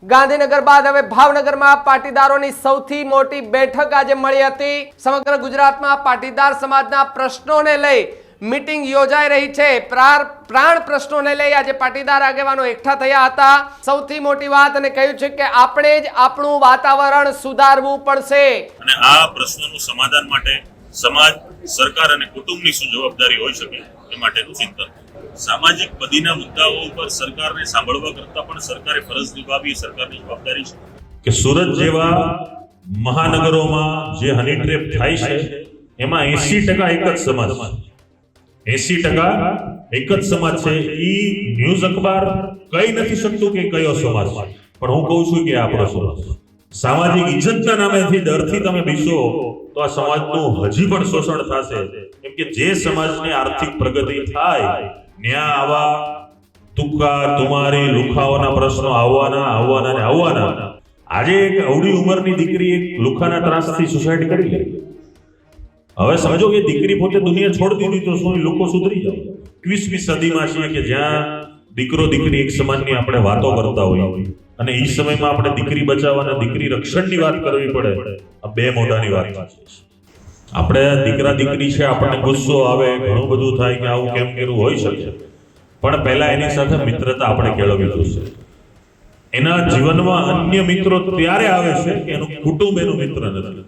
ગાંધીનગર બાદ હવે ભાવનગરમાં પાટીદારોની સૌથી મોટી બેઠક આજે મળી હતી। સમગ્ર ગુજરાતમાં પાટીદાર સમાજના પ્રશ્નોને લઈ મીટિંગ યોજાઈ રહી છે। પ્રાણ પ્રશ્નોને લઈ આજે પાટીદાર આગેવાનો એકઠા થયા હતા। સૌથી મોટી વાત અને કહ્યું છે કે આપણે જ આપણું વાતાવરણ સુધારવું પડશે અને આ પ્રશ્નોનું સમાધાન માટે સમાજ, સરકાર અને કુટુંબની શું જવાબદારી હોઈ શકે એ માટેનું ચિંતન। સામાજિક બદીના મુદ્દાઓ ઉપર સરકારને સાંભળવા કરતા પણ સરકારે ફરજ નિભાવવી સરકારની જવાબદારી છે કે સુરત જેવા મહાનગરોમાં જે હની ટ્રેપ થાય છે એમાં 80% એક જ સમાજ, 80% એક જ સમાજ છે। ઈ ન્યૂઝ અખબાર કહી નથી શકતું કે કયો સમાજ, પણ હું કહું છું કે આપણો સમાજ। સામાજિક ઇજ્જતના નામેથી ડરથી તમે બીસો તો આ સમાજનું હજી પણ શોષણ થશે, કેમ કે જે સમાજની આર્થિક પ્રગતિ થાય ત્યાં આવા તુક્કા તુમારી લુખાઓના પ્રશ્નો આવવાના। આજે એક અવળી ઉંમરની દીકરી એક લુખાના ત્રાસથી સુસાઇડ કરી લે। હવે સમજો કે દીકરી પોતે દુનિયા છોડી દીધી તો શું લોકો સુધરી જાય? 21મી સદીમાં છીએ કે જ્યાં દીકરો દીકરી એક સમાનની આપણે વાતો કરતા હોઈએ અને એ સમયમાં આપણે દીકરી બચાવવાના દીકરી રક્ષણની વાત કરવી પડે, આ બે મોઢાની વાત છે। આપણે દીકરા દીકરી છે, આપણને ગુસ્સો આવે, ઘણું બધું થાય કે આવું કેમ કર્યું હોઈ શકે, પણ પહેલા એની સાથે મિત્રતા આપણે કેળવવી જોઈશે। એના જીવનમાં અન્ય મિત્રો ત્યારે આવે છે કે એનું કુટુંબ એનું મિત્ર નથી।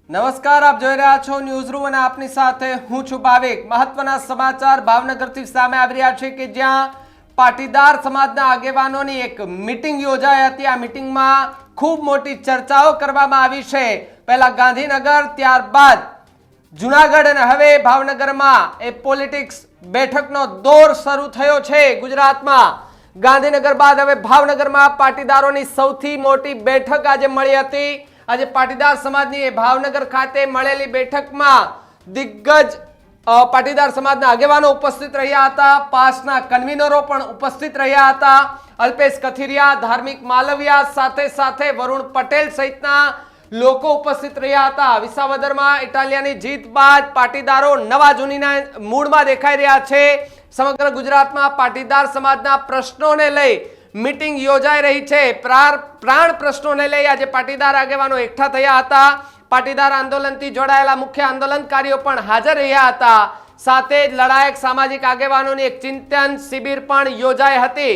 નમસ્કાર, આપ જોઈ રહ્યા છો ન્યૂઝ રૂમ અને આપની સાથે હું છું ભાવિક। મહત્વના સમાચાર ભાવનગરથી સામે આવી રહ્યા છે કે જ્યાં પાટીદાર સમાજના આગેવાનોની એક મીટિંગ યોજાઈ હતી। આ મીટિંગમાં ખૂબ મોટી ચર્ચાઓ કરવામાં આવી છે। પહેલા ગાંધીનગર, ત્યારબાદ જુનાગઢ અને હવે ભાવનગરમાં એ પોલિટિક્સ બેઠકનો દોર શરૂ થયો છે ગુજરાતમાં। ગાંધીનગર બાદ હવે ભાવનગરમાં પાટીદારોની સૌથી મોટી બેઠક આજે મળી હતી। આજે પાટીદાર સમાજની એ ભાવનગર ખાતે મળેલી બેઠકમાં દિગ્ગજ પાટીદાર સમાજના આગેવાનો ઉપસ્થિત રહ્યા હતા। પાસના કન્વીનરો પણ ઉપસ્થિત રહ્યા હતા। અલ્પેશ કથિરિયા, ધાર્મિક માલવિયા, સાથે સાથે વરુણ પટેલ સહિતના લોકો ઉપસ્થિત રહ્યા હતા। વિસાવદરમાં ઇટાલિયાની જીત બાદ પાટીદારો નવા જૂનીના મૂડમાં દેખાઈ રહ્યા છે। સમગ્ર ગુજરાતમાં પાટીદાર સમાજના પ્રશ્નોને લઈ મીટિંગ યોજાઈ રહી છે। પ્રાણ પ્રશ્નોને લઈ આજે પાટીદાર આગેવાનો એકઠા થયા હતા। પાટીદાર આંદોલનથી જોડાયેલા મુખ્ય આંદોલનકારીઓ પણ હાજર રહ્યા હતા। સાથે જ લડાયક સામાજિક આગેવાનોની એક ચિંતન શિબિર પણ યોજાઈ હતી।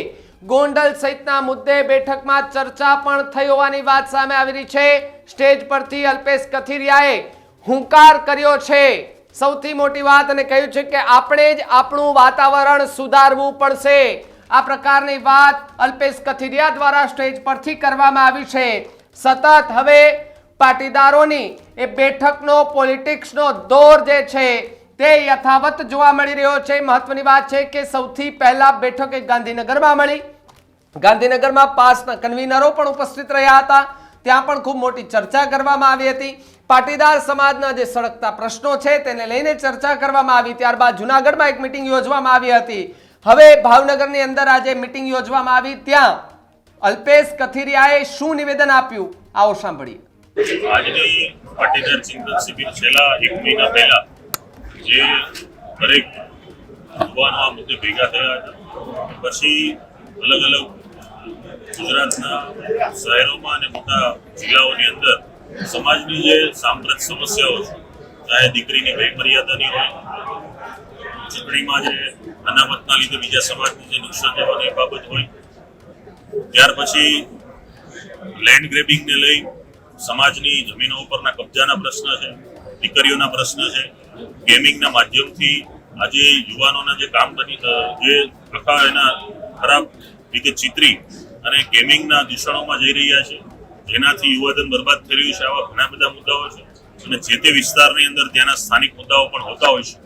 ગોંડલ સહિતના મુદ્દે બેઠકમાં ચર્ચા પણ થઈ હોવાની વાત સામે આવી રહી છે। સ્ટેજ પરથી અલ્પેશ કથિરિયાએ હુંકાર કર્યો છે। સૌથી મોટી વાત અને કહ્યું છે કે આપણે જ આપણું વાતાવરણ સુધારવું પડશે। આ પ્રકારની વાત અલ્પેશ કથિરિયા દ્વારા સ્ટેજ પરથી કરવામાં આવી છે। સતત હવે પાટીદારોની એ બેઠકનો પોલિટિક્સનો દોર જે છે તે યથાવત જોવા મળી રહ્યો છે। મહત્વની વાત છે કે સૌથી પહેલા બેઠક એક ગાંધીનગરમાં મળી। ગાંધીનગરમાં પાસના કન્વીનરો પણ ઉપસ્થિત રહ્યા હતા। ત્યાં પણ ખૂબ મોટી ચર્ચા કરવામાં આવી હતી। પાટીદાર સમાજના જે સળગતા પ્રશ્નો છે તેને લઈને ચર્ચા કરવામાં આવી। ત્યારબાદ જુનાગઢમાં એક મીટિંગ યોજવામાં આવી હતી। હવે ભાવનગરની અંદર આજે મીટિંગ યોજવામાં આવી, ત્યાં અલ્પેશ કથિરિયાએ શું નિવેદન આપ્યું આવો સાંભળીએ। આજની પાટીદાર ચિંતન શિબિર છેલ્લા 1 મહિના પહેલા જે દરેક યુવાનો આ મુદ્દે ભેગા થયા હતા, પછી અલગ અલગ ગુજરાતના શહેરોમાં અને મોટા જિલ્લાઓની અંદર સમાજની જે સાંપ્રત સમસ્યાઓ છે, ચાહે દીકરીની બેમર્યાદાની હોય, ચૂંટણીમાં જે અનામતના લીધે બીજા સમાજને જે નુકસાન જવાની બાબત હોય, ત્યાર પછી લેન્ડ ગ્રેબિંગને લઈ સમાજની જમીનો ઉપરના કબજાના પ્રશ્ન છે, દીકરીઓના પ્રશ્ન છે, ગેમિંગના માધ્યમથી આજે યુવાનોના જે કામ બની જે આખા એના ખરાબ રીતે ચિતરી અને ગેમિંગના દૂષણોમાં જઈ રહ્યા છે, જેનાથી યુવાધન બરબાદ થઈ રહ્યું છે। આવા ઘણા બધા મુદ્દાઓ છે અને જે તે વિસ્તારની અંદર ત્યાંના સ્થાનિક મુદ્દાઓ પણ હોતા હોય છે।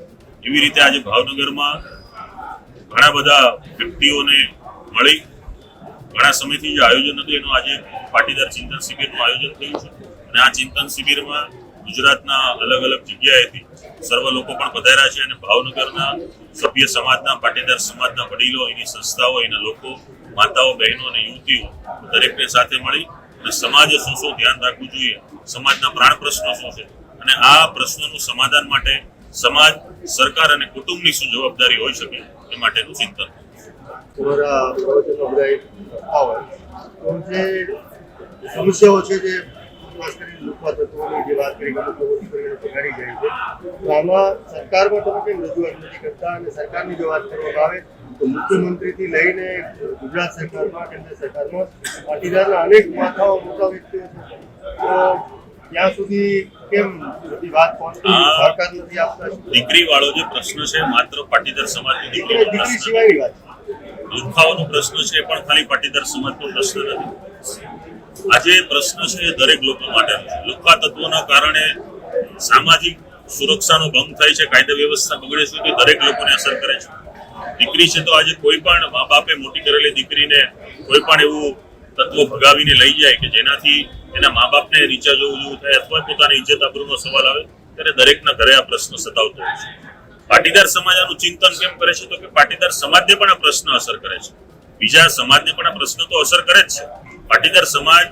એવી રીતે આજે ભાવનગરમાં ઘણા બધા વ્યક્તિઓને મળી ઘણા સમયથી જે આયોજન હતું એનું આજે પાટીદાર ચિંતન શિબિરનું આયોજન થયું છે અને આ ચિંતન શિબિરમાં ગુજરાતના અલગ અલગ જગ્યાએથી સર્વ લોકો પણ પધાર્યા છે અને ભાવનગરના સભ્ય સમાજના, પાટીદાર સમાજના વડીલો, એની સંસ્થાઓ, એના લોકો, માતાઓ, બહેનો અને યુવતીઓ દરેકને સાથે મળી અને સમાજે શું શું ધ્યાન રાખવું જોઈએ, સમાજના પ્રાણ પ્રશ્નો શું છે અને આ પ્રશ્નોનું સમાધાન માટે સમાજ, સરકાર અને કુટુંબની શું જવાબદારી હોઈ શકે એ માટેનું ચિંતન. તમારા પ્રવચનો બધા આવે તો જે સમસ્યાઓ છે જે ખાસ કરીને લુખા તત્વોની જે વાત કરી અમુક લોકો કરીને પકડી જાય છે, તો આમાં સરકારમાં તમે કેમ રજૂઆત નથી કરતા? અને સરકારની જો વાત કરવામાં આવે તો મુખ્યમંત્રીથી લઈને ગુજરાત સરકારમાં, કેન્દ્ર સરકારમાં પાટીદારના અનેક માથાઓ મોટા વ્યક્તિઓ છે, તો ત્યાં સુધી કેમ બધી વાત પહોંચતી સરકાર નથી આપતા? દીકરી વાળો જે પ્રશ્ન છે માત્ર પાટીદાર સમાજની દીકરી સિવાયની વાત લુખાઓનો પ્રશ્ન છે પણ ખાલી પાટીદાર સમાજનો પ્રશ્ન નથી. આજે પ્રશ્ન છે એ દરેક લોકો માટેનો છે. લુખા તત્વોના કારણે સામાજિક સુરક્ષાનો ભંગ થાય છે, કાયદા વ્યવસ્થા બગડે છે, તો દરેક લોકોને અસર કરે છે. દીકરી છે તો આજે કોઈ પણ મા બાપે મોટી કરેલી દીકરીને કોઈ પણ એવું તત્વો ભગાવીને લઈ જાય કે જેનાથી એના મા બાપને નીચા જોવું થાય અથવા પોતાની ઇજ્જત આબરૂનો સવાલ આવે ત્યારે દરેકના ઘરે આ પ્રશ્ન સતાવતો હોય છે. પાટીદાર સમાજ આનું ચિંતન કેમ કરે છે? તો કે પાટીદાર સમાજને પણ આ પ્રશ્ન અસર કરે છે, બીજા સમાજને પણ આ પ્રશ્ન તો અસર કરે જ છે. પાટીદાર સમાજ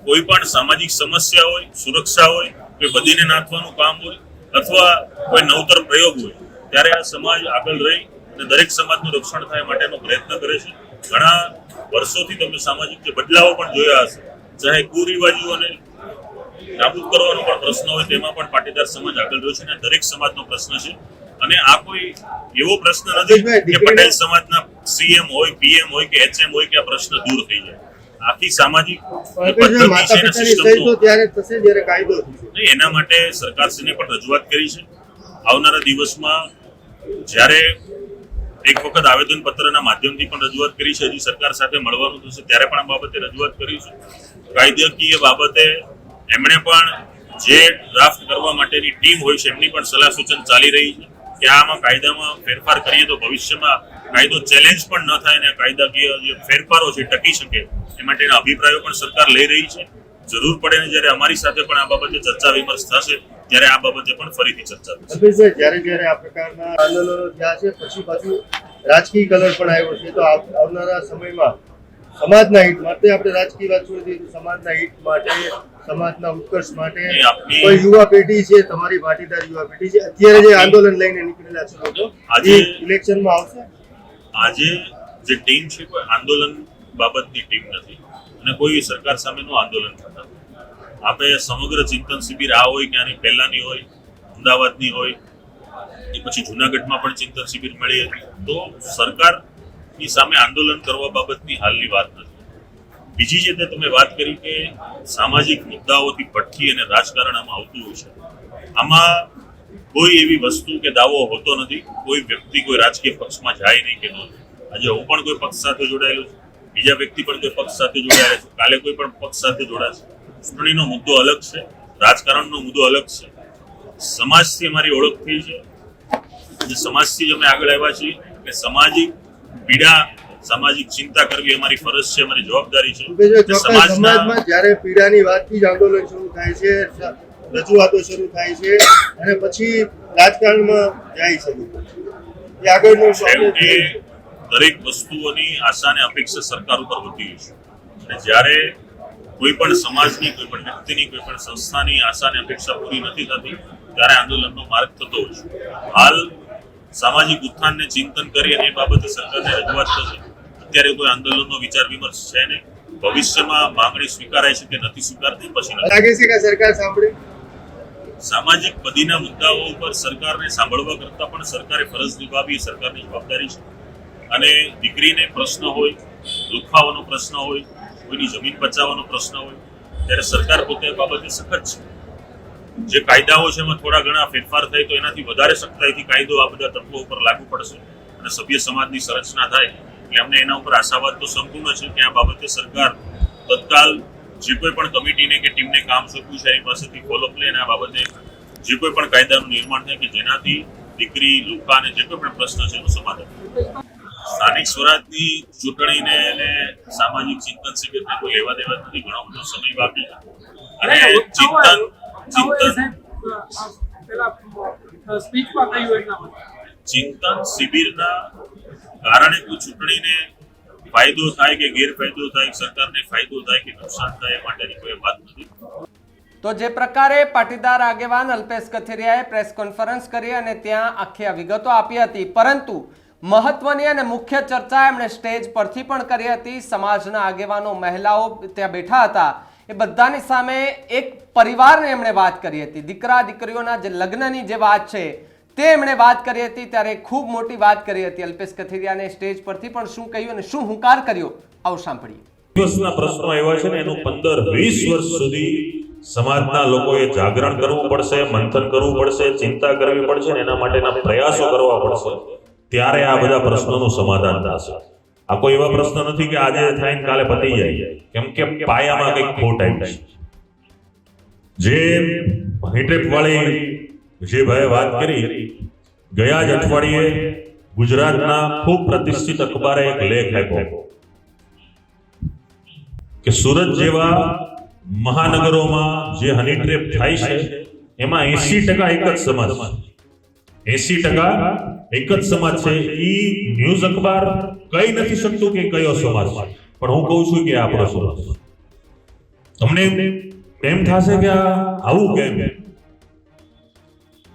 કોઈ પણ સામાજિક સમસ્યા હોય, સુરક્ષા હોય, કોઈ બધીને નાથવાનું કામ હોય અથવા કોઈ નવતર પ્રયોગ હોય ત્યારે આ સમાજ આગળ રહી અને દરેક સમાજનું રક્ષણ થાય માટેનો પ્રયત્ન કરે છે. ઘણા વર્ષોથી તમે સામાજિક જે બદલાવો પણ જોયા હશે, ચાહે કુરિવાજોને નાબૂદ કરવાનો પણ પ્રશ્ન હોય તેમાં પણ પાટીદાર સમાજ આગળ રહ્યો છે અને દરેક સમાજનો પ્રશ્ન છે. અને આ કોઈ એવો પ્રશ્ન નથી કે પટેલ સમાજના સીએમ હોય, પીએમ હોય કે એચએમ હોય કે આ પ્રશ્ન દૂર થઈ જાય. આખી સામાજિક એના માટે સરકારશ્રીને પણ રજૂઆત કરી છે. આવનારા દિવસમાં જ્યારે એક વખત આવેદન પત્રના માધ્યમથી પણ રજૂઆત કરી છે, હજી સરકાર સાથે મળવાનું થશે ત્યારે પણ આ બાબતે રજૂઆત કરીશું. કાયદાકીય બાબતે એમણે પણ જે ડ્રાફ્ટ કરવા માટેની ટીમ હોય છે એમની પણ સલાહ સૂચન ચાલી રહી છે કે આમાં કાયદામાં ફેરફાર કરીએ તો ભવિષ્યમાં કાયદો ચેલેન્જ પણ ન થાય અને કાયદાકીય જે ફેરફારો છે ટકી શકે એ માટેના અભિપ્રાયો પણ સરકાર લઈ રહી છે. જરૂર પડે ને જ્યારે અમારી સાથે પણ આ બાબતે ચર્ચા વિમર્શ થશે ત્યારે આ બાબતે પણ ફરીથી ચર્ચા થશે. જ્યારે આ પ્રકારના આંદોલનો થયા છે પછી પાછું રાજકીય કલર પણ આવ્યો છે, તો આવનારા સમયમાં સમાજના હિત માટે આપણે રાજકીય વાત છોડી દઈએ તો સમાજના હિત માટે, સમાજના ઉત્કર્ષ માટે કોઈ યુવા પેઢી છે, તમારી પાટીદાર યુવા પેઢી છે, અત્યારે જે આંદોલન લઈને નીકળેલા છે લોકો, આજે ઇલેક્શનમાં આવશે? આજે જે ટીમ છે કોઈ આંદોલન બાબતની ટીમ નથી અને કોઈ સરકાર સામેનું આંદોલન થતા. આપણે સમગ્ર ચિંતન શિબિર આ હોય કે આની પહેલાની હોય, અમદાવાદની હોય એ પછી જુનાગઢમાં પણ ચિંતન શિબિર મળી હતી, તો સરકારની સામે આંદોલન કરવા બાબતની હાલની વાત નથી. બીજી જે તમે વાત કરી કે સામાજિક મુદ્દાઓથી ભટકી અને રાજકારણ આમાં આવતું હોય છે, આમાં કોઈ એવી વસ્તુ કે દાવો હોતો નથી. કોઈ વ્યક્તિ કોઈ રાજકીય પક્ષમાં જાય નહીં કે ન જાય. આજે હું પણ કોઈ પક્ષ સાથે જોડાયેલો છું, બીજા વ્યક્તિ પણ કોઈ પક્ષ સાથે જોડાયેલા છે, કાલે કોઈ પણ પક્ષ સાથે જોડાશે. ચૂંટણીનો મુદ્દો અલગ છે, રાજકારણનો મુદ્દો અલગ છે. સમાજથી અમારી ઓળખ થઈ છે, જે સમાજથી અમે આગળ આવ્યા છીએ કે સામાજિક પીડા, સામાજિક ચિંતા કરવી અમારી ફરજ છે, અમારી જવાબદારી છે. સમાજમાં જ્યારે પીડાની વાતથી જ આંદોલન શરૂ થાય છે, રજૂઆતો શરૂ થાય છે અને પછી રાજકારણમાં જાય છે, એ આગળનો દરેક વસ્તુઓની આશા અને અપેક્ષા સરકાર ઉપર હોતી હોય છે અને જ્યારે કોઈ પણ સમાજની, કોઈ પણ વ્યક્તિની, કોઈ પણ સંસ્થાની આશા અને અપેક્ષા પૂરી નથી થતી ત્યારે આંદોલનનો માર્ગ થતો હોય છે. હાલ સામાજિક ઉત્થાનને ચિંતન કરી અને એ બાબતે સરકારને રજૂઆત થશે. અત્યારે કોઈ આંદોલનનો વિચાર વિમર્શ છે નહીં. ભવિષ્યમાં માંગણી સ્વીકારાય છે કે નથી સ્વીકારતી પછી લાગે છે કે સરકાર સાંભળે. સામાજિક બદીના મુદ્દાઓ ઉપર સરકારને સાંભળવા કરતા પણ સરકારે ફરજ નિભાવવી સરકારની જવાબદારી છે. અને દીકરીને પ્રશ્ન હોય, લુખાવાનો પ્રશ્ન હોય, કોઈની જમીન બચાવવાનો પ્રશ્ન હોય ત્યારે સરકાર પોતે બાબતે સખત છે. જે કાયદાઓ છે એમાં થોડા ઘણા ફેરફાર થાય તો એનાથી વધારે સખ્તાઈથી કાયદો આ બધા તત્વો ઉપર લાગુ પડશે અને સભ્ય સમાજની સંરચના થાય એટલે અમને એના ઉપર આશાવાદ તો સંપૂર્ણ છે કે આ બાબતે સરકાર તત્કાલ જે કોઈ પણ કમિટીને કે ટીમને કામ સોંપ્યું છે એની પાસેથી ફોલોઅપ લઈને આ બાબતે જે કોઈ પણ કાયદાનું નિર્માણ થાય કે જેનાથી દીકરી, લુખા અને જે કોઈ પણ પ્રશ્ન છે એનું સમાધાન. સ્થાનિક સ્વરાજની ચૂંટણીને અને સામાજિક ચિંતન શિબિરને કોઈ લેવા દેવા નથી. ઘણો બધો સમય બાકી છે અને ચિંતન શિબિરના કારણે કોઈ ચૂંટણીને ફાયદો થાય કે ગેરફાયદો થાય, સરકારને ફાયદો થાય કે નુકસાન થાય એ માટેની કોઈ વાત નથી. તો જે પ્રકારે પાટીદાર આગેવાન અલ્પેશ કથિરિયાએ પ્રેસ કોન્ફરન્સ કરી અને ત્યાં આખી આ વિગતો આપી હતી, પરંતુ મહત્વની અને મુખ્ય ચર્ચા એમણે સ્ટેજ પરથી પણ કરી હતી. સમાજના આગેવાનો, મહિલાઓ ત્યાં બેઠા હતા, એ બધાની સામે એક પરિવારને એમણે વાત કરી હતી. દીકરા દીકરીઓના જે લગ્નની જે વાત છે તે એમણે વાત કરી હતી. ત્યારે ખૂબ મોટી વાત કરી હતી અલ્પેશ કથિરિયાને. સ્ટેજ પરથી પણ શું કહ્યું અને શું હુંકાર કર્યો, આવું સાંભળીએ. દિવસના પ્રશ્નો એવા છે ને, એનું 15-20 વર્ષ સુધી સમાજના લોકોએ જાગરણ કરવું પડશે, મંથન કરવું પડશે, ચિંતા કરવી પડશે ને એના માટેના પ્રયાસો કરવા પડશે. ત્યારે આ બધા પ્રશ્નોનું સમાધાન થશે. આ કોઈ એવા પ્રશ્ન નથી કે આજે થાય ને કાલે પતી જાય, કેમ કે પાયામાં કંઈક ખોટ આવી છે. જે હિટેપ વાળી જે ભાઈએ વાત કરી, ગયા જ અઠવાડિયે ગુજરાતના ખૂબ પ્રતિષ્ઠિત અખબારે એક લેખ આપ્યો કે સુરત જેવા મહાનગરોમાં જે હની ટ્રેપ થાય છે એમાં 80% એક જ સમાજ છે. 80% એક જ સમાજ છે. ઈ ન્યૂઝ અખબાર કહી નથી શકતું કે કયો સમાજ છે, પણ હું કહું છું કે આપણો સમાજ. તમને એમ થશે કે આવું કેમ?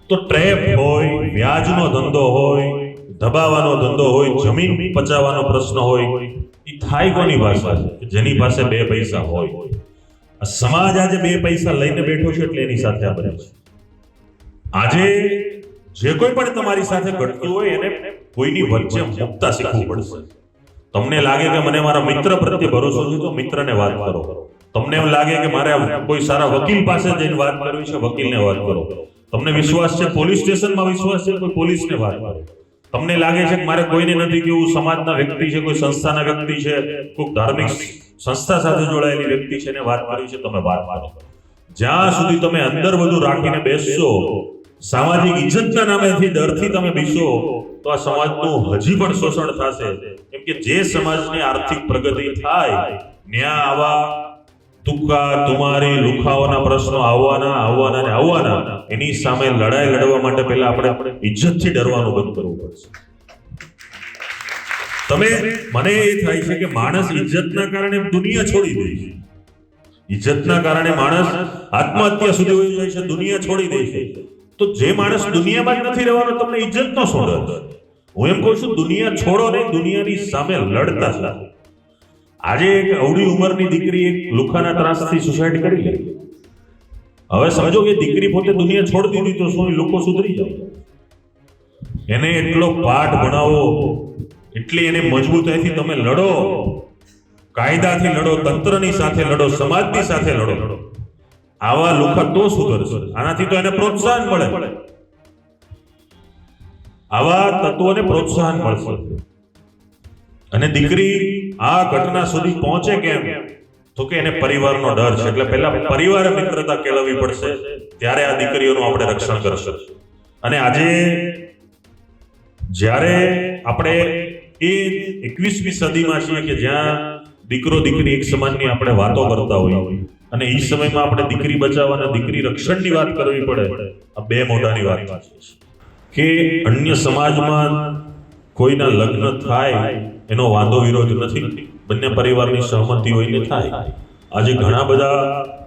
તો ટ્રેપ હોય, વ્યાજનો ધંધો હોય, દબાવવાનો ધંધો હોય, જમીન પચાવવાનો પ્રશ્ન હોય, એ થાય કોની પાસે? જેની પાસે 2 પૈસા હોય. આ સમાજ આજે 2 પૈસા લઈને બેઠો છે એટલે એની સાથે આ બને છે. આજે જે કોઈ પણ તમારી સાથે ઘટતું હોય એને કોઈની વચ્ચે મુકતા શીખવું પડશે. તમને લાગે કે મને મારા મિત્ર પ્રત્યે ભરોસો છે તો મિત્રને વાત કરો. તમને એમ લાગે કે મારે કોઈ સારા વકીલ પાસે જઈને વાત કરવી છે, વકીલને વાત કરો. તમને વિશ્વાસ છે, પોલીસ સ્ટેશનમાં વિશ્વાસ છે, કોઈ પોલીસને વાત કરો. તમને લાગે છે કે મારે કોઈને નથી કેવું, સમાજના વ્યક્તિ છે, કોઈ સંસ્થાના વ્યક્તિ છે, કોઈ ધાર્મિક સંસ્થા સાથે જોડાયેલી વ્યક્તિ છે એને વાત કરવી છે, તમે વાત કરો. જ્યાં સુધી તમે અંદર બધું રાખીને બેસશો, સામાજિક ઇજ્જતના નામેથી ડરથી તમે બેસો, તો આ સમાજનું હજી પણ શોષણ થશે. કેમ કે જે સમાજની આર્થિક પ્રગતિ થાય ત્યાં આવા તુક્કા તુમારી લુખાઓના પ્રશ્નો આવવાના એની સામે લડાઈ લડવા માટે પહેલા આપણે ઇજ્જતથી ડરવાનું બંધ કરવું પડશે. મને એ થાય છે કે માણસ ઇજ્જતના કારણે દુનિયા છોડી દે છે. ઇજ્જતના કારણે માણસ આત્મહત્યા સુધી વહી જાય છે, દુનિયા છોડી દે છે. તો જે માણસ દુનિયામાં જ નથી રહેવાનો, તમને ઇજ્જતનો શું ડર? હું એમ કહું છું, દુનિયા છોડો ને, દુનિયાની સામે લડતા છે. આજે એક અવળી ઉંમરની દીકરી એક લુખાના ત્રાસથી સુસાઇડ કરી લે. હવે સમજો કે દીકરી પોતે દુનિયા છોડી દીધી તો શું લોકો સુધરી જાય? એને એટલો પાઠ ભણાવો, એટલી એને મજબૂતાઈથી તમે લડો, કાયદાથી લડો, તંત્રની સાથે લડો, સમાજની સાથે લડો. આવા લુખા તો સુધરશે. આનાથી તો એને પ્રોત્સાહન મળે, આવા તત્વોને પ્રોત્સાહન મળશે. અને દીકરી આ ઘટના સુધી પહોંચે કેમ? તો કે એને પરિવારનો ડર છે. એટલે પહેલા પરિવારે મિત્રતા કેળવવી પડશે, ત્યારે આ દીકરીઓનું આપણે રક્ષણ કરશે. અને આજે જ્યારે આપણે એ 21મી સદીમાં છીએ કે જ્યાં દીકરો દીકરી એક સમાજની આપણે વાતો કરતા હોઈએ, અને એ સમયમાં આપણે દીકરી બચાવવા અને દીકરી રક્ષણની વાત કરવી પડે, આ 2 મોઢાની વાત છે. કે અન્ય સમાજમાં કોઈના લગ્ન થાય એનો વાંધો વિરોધ નથી, બંને પરિવારની સહમતિ હોઈને થાય. આજે ઘણા બધા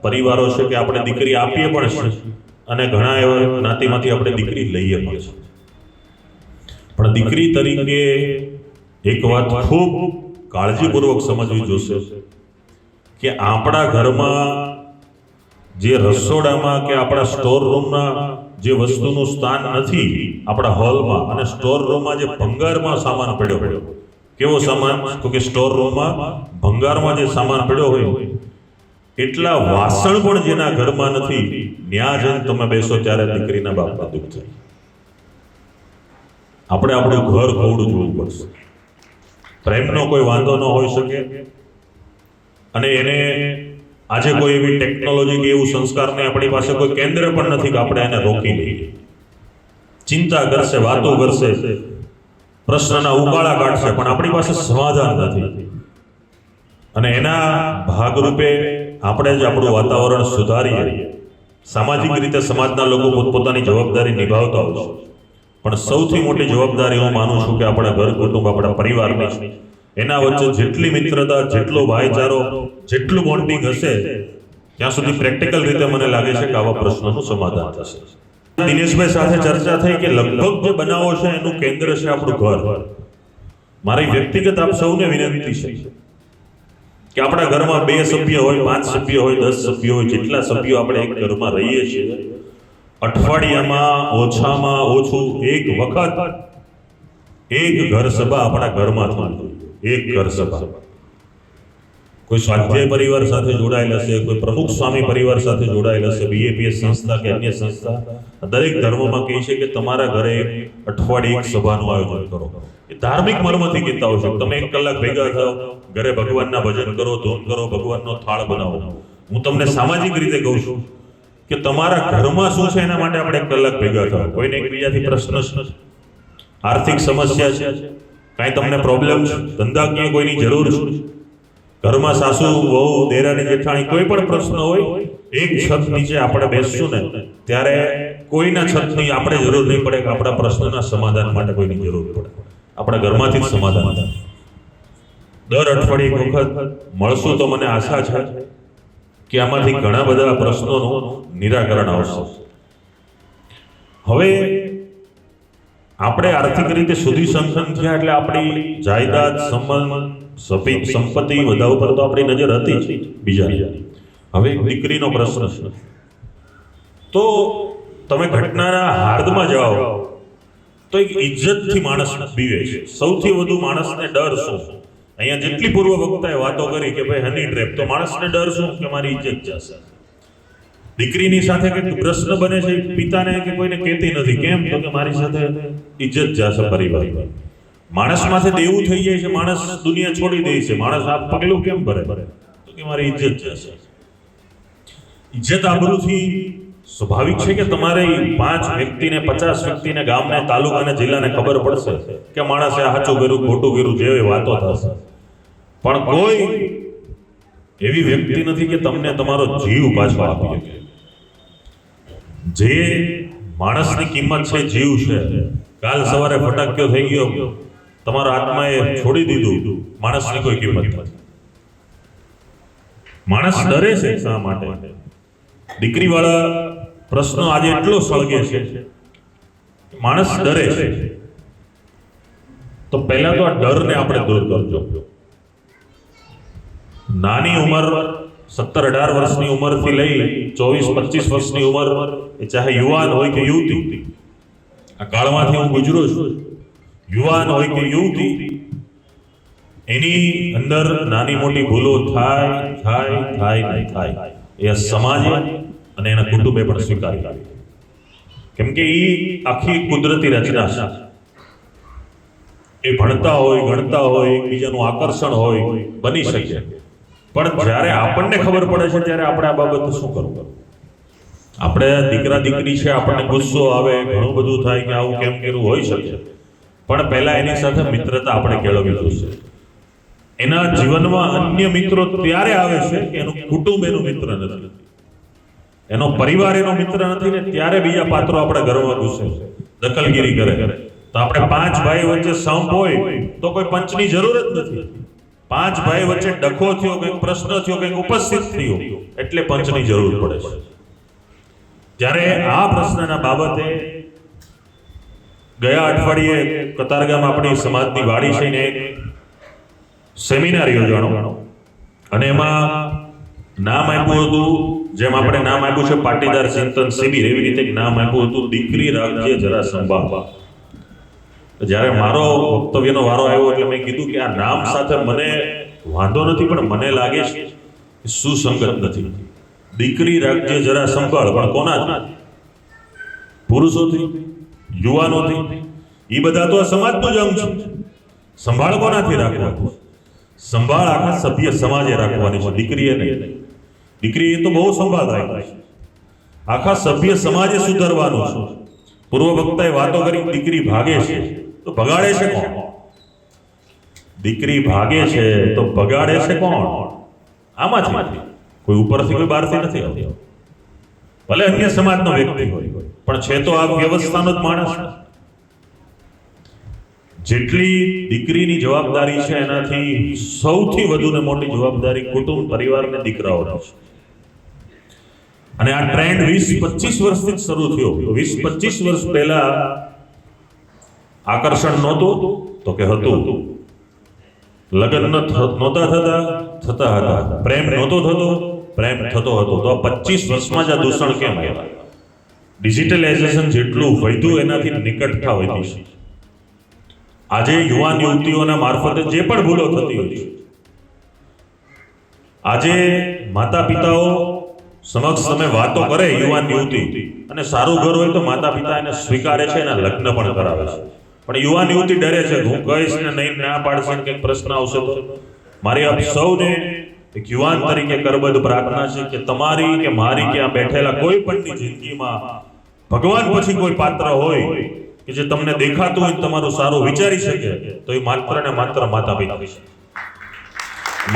પરિવારો છે કે આપણે દીકરી આપીએ પણ છે, અને ઘણા એવા જ્ઞાતિમાંથી આપણે દીકરી લઈએ પણ છે. પણ દીકરી તરીકે એક વાત ખૂબ કાળજીપૂર્વક સમજવી જોશે કે આપણા ઘરમાં જે રસોડામાં કે આપણા સ્ટોર રૂમના જે વસ્તુનું સ્થાન નથી આપણા હોલમાં, અને સ્ટોર રૂમમાં જે ભંગારમાં સામાન પડ્યો, કેવો સામાન? તો કે સ્ટોર રૂમમાં ભંગારમાં જે સામાન પડ્યો હોય એટલા વાસણ પણ જેના ઘરમાં નથી, ત્યાં જઈને તમે બેસો ત્યારે દીકરીના બાપના દુઃખ થાય. આપણે આપણું ઘર ખોડું જોવું પડશે. પ્રેમનો કોઈ વાંધો ન હોઈ શકે, અને એને આજે કોઈ એવી ટેકનોલોજી કે એવું સંસ્કારને આપણી પાસે કોઈ કેન્દ્ર પણ નથી કે આપણે એને રોકી લઈએ. ચિંતા કરશે, વાતો કરશે, પ્રશ્નના ઉકાળા કાઢશે, પણ આપણી પાસે સમાધાન નથી. અને એના ભાગરૂપે આપણે જ આપણું વાતાવરણ સુધારીએ. સામાજિક રીતે સમાજના લોકો પોતપોતાની જવાબદારી નિભાવતા હોય છે, પણ સૌથી મોટી જવાબદારી હું માનું છું કે આપણા ઘર કુટુંબ, આપણા પરિવારની છે. એના વચ્ચે જેટલી મિત્રતા, જેટલો ભાઈચારો, જેટલું બોન્ડિંગ હશે ત્યાં સુધી પ્રેક્ટિકલ રીતે મને લાગે છે કે આવા પ્રશ્નોનું સમાધાન થશે. દિનેશભાઈ સાથે ચર્ચા થઈ કે લગભગ જે બનાવો છે એનું કેન્દ્ર છે આપણું ઘર. મારી વ્યક્તિગત આપ સૌને વિનંતી છે કે આપણા ઘરમાં 2 સભ્ય હોય, 5 સભ્ય હોય, 10 સભ્ય હોય, જેટલા સભ્યો આપણે એક ઘરમાં રહીએ છીએ, અઠવાડિયામાં ઓછામાં ઓછું એક વખત એક ઘર સભા આપણા ઘરમાં થવું જોઈએ. એક ઘર સભા. કોઈ સ્વાધ્યાય પરિવાર સાથે જોડાયેલ હશે, કોઈ પ્રમુખ સ્વામી પરિવાર સાથે જોડાયેલ હશે, બીએપીએસ સંસ્થા કે અન્ય સંસ્થા, દરેક ધર્મમાં કહે છે કે તમારા ઘરે અઠવાડિયે એક સભાનું આયોજન કરો. એ ધાર્મિક મર્મથી કહેતા હોય છે. તમે 1 કલાક ભેગા થાઓ, ઘરે ભગવાનના ભજન કરો, ધૂન કરો, ભગવાનનો થાળ બનાવો. હું તમને સામાજિક રીતે કહું છું કે તમારા ઘરમાં શું છે એના માટે આપણે 1 કલાક ભેગા થાઓ. કોઈને એકબીજાથી પ્રશ્ન છે, આર્થિક સમસ્યા છે, કાંઈ તમને પ્રોબ્લેમ છે, ધંધાકીય કોઈની જરૂર છે, ઘરમાં સાસુ, વહુ, દેરાણી, જેઠાણી, કોઈ પણ પ્રશ્ન હોય, એક છત નીચે આપણે બેસશું ને ત્યારે કોઈના છતની આપણે જરૂર નહીં પડે કે આપણા પ્રશ્નના સમાધાન માટે કોઈની જરૂર પડે. આપણા ઘરમાંથી જ સમાધાન થાય. દર અઠવાડિયે એક વખત મળશું તો મને આશા છે કે આમાંથી ઘણા બધા પ્રશ્નોનું નિરાકરણ આવશે. હવે આપણે આર્થિક રીતે સુધી સંપન્ન થયા એટલે આપણી જાયદાદ, સંપત્તિ બધા ઉપર તો આપણી નજર હતી જ. બીજા હવે દીકરીનો પ્રશ્ન છે તો તમે ઘટનાના હાર્દમાં જાઓ તો એક ઇજ્જતથી માણસ બીવે છે. સૌથી વધુ માણસને ડર શું? અહીંયા જેટલી પૂર્વ વક્તાએ વાતો કરી કે ભાઈ હની ટ્રેપ, તો માણસને ડર શું કે મારી ઇજ્જત જશે. દીકરીની સાથે કંઈક પ્રશ્ન બને છે, પિતાને કે કોઈને કહેતી નથી. કેમ? તો કે મારી સાથે ઇજ્જત જશે પરિવારની. માણસ માથે દેવું થઈ જાય છે, માણસ દુનિયા છોડી દે છે. માણસ આ પગલું કેમ ભરે? તો કે મારી ઇજ્જત જશે. ઇજ્જત આબરૂથી સ્વાભાવિક છે કે તમારે 5 વ્યક્તિને, 50 વ્યક્તિને, ગામને, તાલુકાને, જિલ્લાને ખબર પડશે કે માણસે સાચું કર્યું, ખોટું કર્યું, જેવી વાતો થશે. પણ કોઈ એવી વ્યક્તિ નથી કે તમને તમારો જીવ પાછો આપી શકે. જે માણસની કિંમત છે જીવ છે. કાલ સવારે ફટાક્યો થઈ ગયો, તમારો આત્માએ છોડી દીધું, માણસની કોઈ કિંમત નથી. માણસ ડરે છે. શા માટે? દીકરીવાળા પ્રશ્નો આજે એટલો સળગે છે, માણસ ડરે છે. તો પહેલા તો આ ડરને આપણે દૂર કરજો. નાની ઉંમર 17-18 વર્ષની ઉંમરથી લઈ 24-25 વર્ષની ઉંમર, એ ચાહે યુવાન હોય કે યુવતી, આ કાળમાંથી હું ગુજરું છું, યુવાન હોય કે યુવતી, એની અંદર નાની મોટી ભૂલો થાય. એ સમાજે અને એના કુટુંબે પણ સ્વીકારી. કેમ કે એ આખી કુદરતી રચના છે. એ ભણતા હોય, ગણતા હોય, એકબીજાનું આકર્ષણ હોય, બની શકે. પણ જ્યારે આપણને ખબર પડે છે ત્યારે આપણે આ બાબત શું કરવું? આપણે દીકરા દીકરી છે, આપણને ગુસ્સો આવે, ઘણું બધું થાય કે આવું કેમ કર્યું, હોઈ શકે. પણ પહેલા એની સાથે મિત્રતા આપણે કેળવવી જોઈએ. એના જીવનમાં અન્ય મિત્રો ત્યારે આવે છે કે એનું કુટુંબ એનું મિત્ર નથી, એનો પરિવાર એનો મિત્ર નથી ને ત્યારે બીજા પાત્રો આપણા ઘરમાં ઘૂસે, દખલગીરી કરે. તો આપણે 5 ભાઈ વચ્ચે સંપ હોય તો કોઈ પંચની જરૂર જ નથી. 5 ભાઈ વચ્ચે ડખો થયો, કંઈક પ્રશ્ન થયો, કંઈક ઉપસ્થિત થયો એટલે પંચની જરૂર પડે છે. ત્યારે આ પ્રશ્નના બાબતે ગયા અઠવાડિયે કતારગામ આપણી સમાજની વાડી છે ને એક સેમિનાર યોજાણો, અને એમાં નામ આપ્યું હતું, જેમ આપણે નામ આપ્યું છે પાટીદાર ચિંતન શિબિર, એવી રીતે નામ આપ્યું હતું દીકરી રાખજે જરા સંભાળ. જ્યારે મારો વક્તવ્યનો વારો આવ્યો એટલે મેં કીધું કે આ નામ સાથે મને વાંધો નથી, પણ મને લાગે છે કે સુસંગત નથી. દીકરી રાખજે જરા સંભાળ, પણ કોના? પુરુષોથી, યુવાનોથી. એ બધા તો સમાજનું જ અંગ છે. સંભાળ કોનાથી રાખવાનું? સંભાળ આખા સભ્ય સમાજે રાખવાની છે, દીકરીએ નહીં. દીકરી તો બહુ સંભાળ રાખે છે, આખા સભ્ય સમાજે સુધારવાનું છે. પૂર્વ વક્તાએ વાતો કરી દીકરી ભાગે છે તો ભગાડે છે કોણ? દીકરી ભાગે છે તો ભગાડે છે કોણ? આમાંથી કોઈ ઉપરથી કોઈ બહારથી નથી આવતી. ભલે અન્ય સમાજનો વ્યક્તિ હોય, પણ છે તો આ વ્યવસ્થાનો જ માણસ. જેટલી દીકરીની જવાબદારી છે એનાથી સૌથી વધુ ને મોટી જવાબદારી કુટુંબ પરિવાર ને દીકરાઓની છે. અને આ ટ્રેન્ડ 20-25 વર્ષથી જ શરૂ થયો. 20-25 વર્ષ પહેલા આકર્ષણ નહોતું તો કે હતું, લગ્ન નહોતા થતા હતા, પ્રેમ નહોતો થતો, પ્રેમ થતો હતો. તો આ 25 વર્ષમાં જ આ દૂષણ કેમ આવ્યા? ડિજિટલાઇઝેશન જેટલું વધ્યું એનાથી નિકટતા વધી છે. આજે યુવાન યુવતીઓના મારફતે જે પણ ભૂલો થતી હોય છે, આજે માતા પિતાઓ સમક્ષ તમે વાતો કરે યુવાન યુવતી, અને સારું ઘર હોય તો માતા પિતા એને સ્વીકારે છે, એના લગ્ન પણ કરાવે છે. પણ યુવાન યુવતી ડરે છે, હું કહીશ ને નહીં, ના પાડશે ને કંઈક પ્રશ્ન આવશે તો. મારી આપ સૌને એક યુવાન તરીકે કરબદ્ધ પ્રાર્થના છે કે તમારી કે મારી કે આ બેઠેલા કોઈ પણની જિંદગીમાં ભગવાન પછી કોઈ પાત્ર હોય કે જે તમને દેખાતું હોય તમારું સારું વિચારી શકે, તો એ માત્ર ને માત્ર માતા પિતા છે.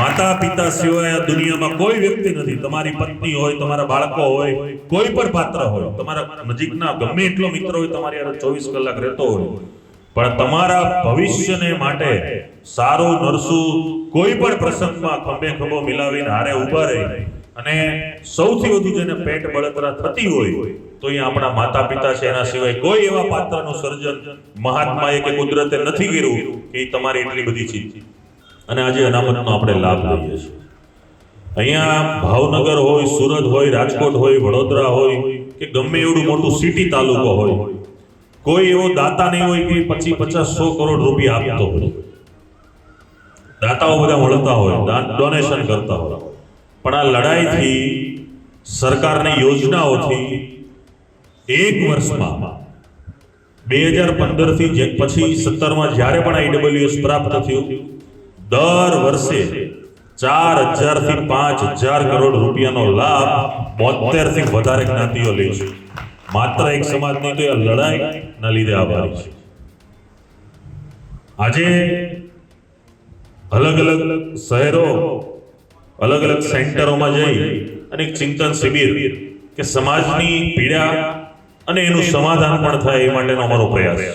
માતા પિતા સિવાય આ દુનિયામાં કોઈ વ્યક્તિ નથી. તમારી પત્ની હોય, તમારા બાળકો હોય, કોઈ પણ પાત્ર હોય, તમારા નજીકના ગમે એટલો મિત્ર હોય, તમારી હારે 24 કલાક રહેતો હોય, પણ તમારા ભવિષ્યને માટે સારું નરસું કોઈ પણ પ્રસંગમાં ખંભે ખંભો મિલાવીને હારે ઊભા રહે, અને સૌથી વધુ જેને પેટ બળતરા થતી હોય તો એ આપણા માતા પિતા છે. એના સિવાય કોઈ એવા પાત્રનું સર્જન મહાત્માએ કે કુદરતે નથી કર્યું કે એ તમારી એટલી બધી ચીજ. અને આજે અનામતનો આપણે લાભ લઈએ છીએ. અહીંયા ભાવનગર હોય, સુરત હોય, રાજકોટ હોય, વડોદરા હોય કે ગમે એવડું મોટું સિટી તાલુકો હોય, કોઈ એવો દાતા નહીં હોય કે 50-100 કરોડ રૂપિયા આપતો હોય. દાતાઓ બધા મળતા હોય, ડોનેશન કરતા હોય, પણ આ લડાઈથી, સરકારની યોજનાઓથી એક વર્ષમાં 2015 થી પછી 17માં જ્યારે પણ IWS પ્રાપ્ત થયું, દર વર્ષે 4000 થી 5000 કરોડ રૂપિયાનો લાભ 72 થી વધારે જ્ઞાતિઓ લે છે. માત્ર એક સમાજની તો આ લડાઈના લીધે આભારી છે. આજે અલગ અલગ શહેરો, અલગ અલગ સેન્ટરોમાં જઈ અને એક ચિંતન શિબિર કે સમાજની પીડા અને એનું સમાધાન પણ થાય એ માટેનો અમારો પ્રયાસ છે.